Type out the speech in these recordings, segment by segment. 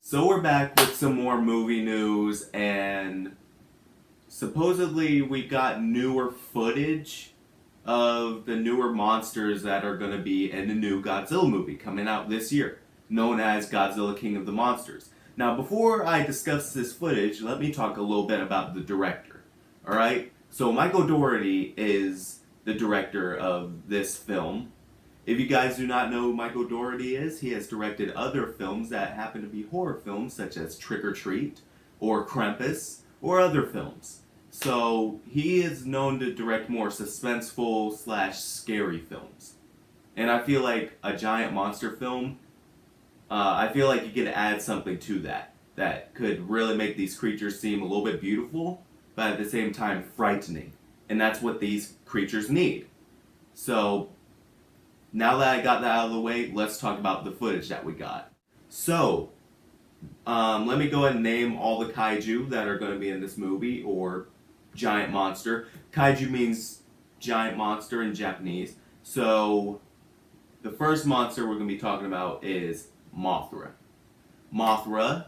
So we're back with some more movie news, and supposedly we got newer footage of the newer monsters that are going to be in the new Godzilla movie coming out this year, known as Godzilla King of the Monsters. Now, before I discuss this footage, let me talk a little bit about the director. Alright? So Michael Dougherty is the director of this film. If you guys do not know who Michael Dougherty is, he has directed other films that happen to be horror films, such as Trick or Treat, or Krampus, or other films. So he is known to direct more suspenseful / scary films. And I feel like a giant monster film, I feel like you could add something to that could really make these creatures seem a little bit beautiful, but at the same time frightening. And that's what these creatures need. So now that I got that out of the way, let's talk about the footage that we got. So, let me go ahead and name all the kaiju that are going to be in this movie, or giant monster. Kaiju means giant monster in Japanese. So, the first monster we're going to be talking about is Mothra. Mothra,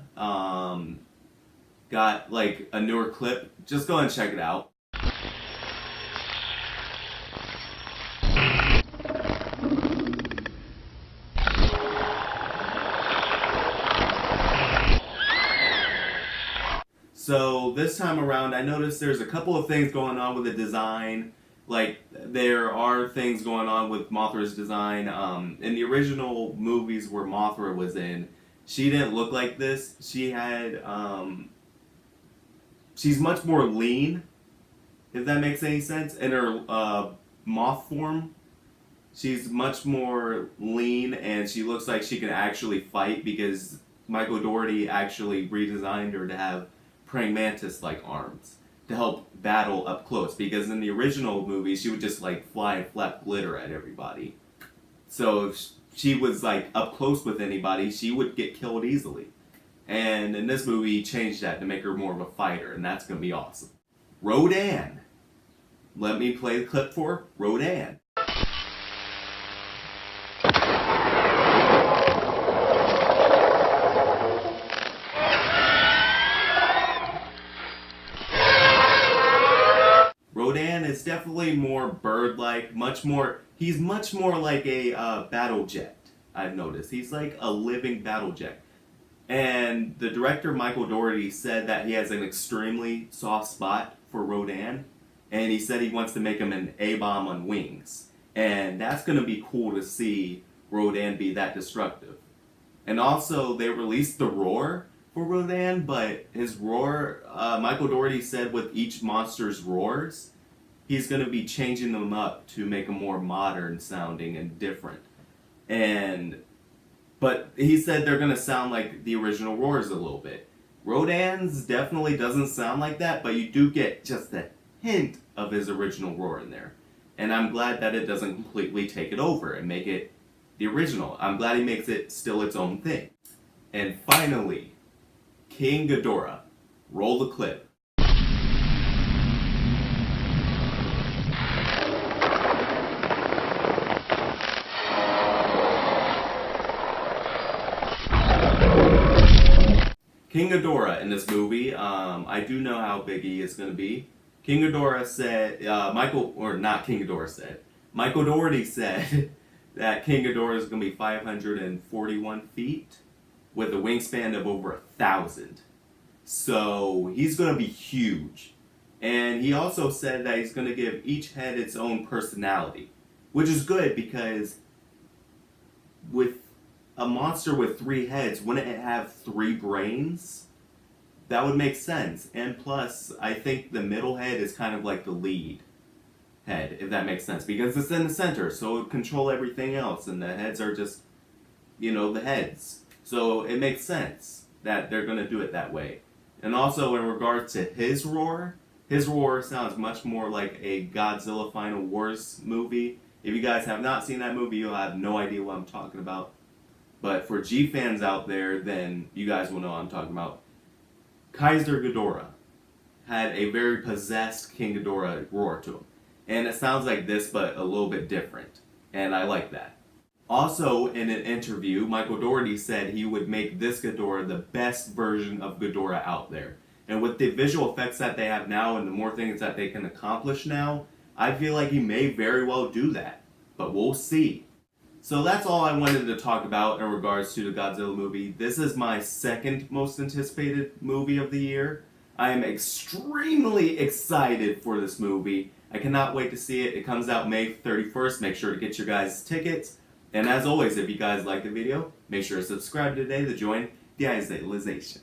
got like a newer clip. Just go ahead and check it out. So this time around, I noticed there's a couple of things going on with the design. Like, there are things going on with Mothra's design. In the original movies where Mothra was in, she didn't look like this. She had, she's much more lean, if that makes any sense. In her moth form, she's much more lean, and she looks like she can actually fight, because Michael Dougherty actually redesigned her to have praying mantis-like arms to help battle up close, because in the original movie she would just like fly and flap glitter at everybody. So if she was like up close with anybody, she would get killed easily. And in this movie he changed that to make her more of a fighter, and that's gonna be awesome. Rodan. Let me play the clip for Rodan. Rodan is definitely more bird-like, he's much more like a battle jet, I've noticed. He's like a living battle jet. And the director, Michael Dougherty, said that he has an extremely soft spot for Rodan, and he said he wants to make him an A-bomb on wings. And that's going to be cool to see Rodan be that destructive. And also, they released the roar for Rodan, but his roar, Michael Dougherty said with each monster's roars, he's going to be changing them up to make them more modern sounding and different. But he said they're going to sound like the original roars a little bit. Rodan's definitely doesn't sound like that, but you do get just a hint of his original roar in there. And I'm glad that it doesn't completely take it over and make it the original. I'm glad he makes it still its own thing. And finally, King Ghidorah. Roll the clip. King Ghidorah in this movie, I do know how big he is going to be. King Ghidorah said, Michael Dougherty said that King Ghidorah is going to be 541 feet with a wingspan of over 1,000. So he's going to be huge. And he also said that he's going to give each head its own personality, which is good, because with a monster with 3 heads, wouldn't it have 3 brains? That would make sense. And plus, I think the middle head is kind of like the lead head, if that makes sense, because it's in the center, so it would control everything else, and the heads are just, the heads. So it makes sense that they're going to do it that way. And also, in regards to his roar sounds much more like a Godzilla Final Wars movie. If you guys have not seen that movie, you'll have no idea what I'm talking about. But for G fans out there, then you guys will know what I'm talking about. Kaiser Ghidorah had a very possessed King Ghidorah roar to him. And it sounds like this, but a little bit different. And I like that. Also, in an interview, Michael Dougherty said he would make this Ghidorah the best version of Ghidorah out there. And with the visual effects that they have now and the more things that they can accomplish now, I feel like he may very well do that. But we'll see. So that's all I wanted to talk about in regards to the Godzilla movie. This is my second most anticipated movie of the year. I am extremely excited for this movie. I cannot wait to see it. It comes out May 31st. Make sure to get your guys' tickets. And as always, if you guys like the video, make sure to subscribe today to join the Isolation.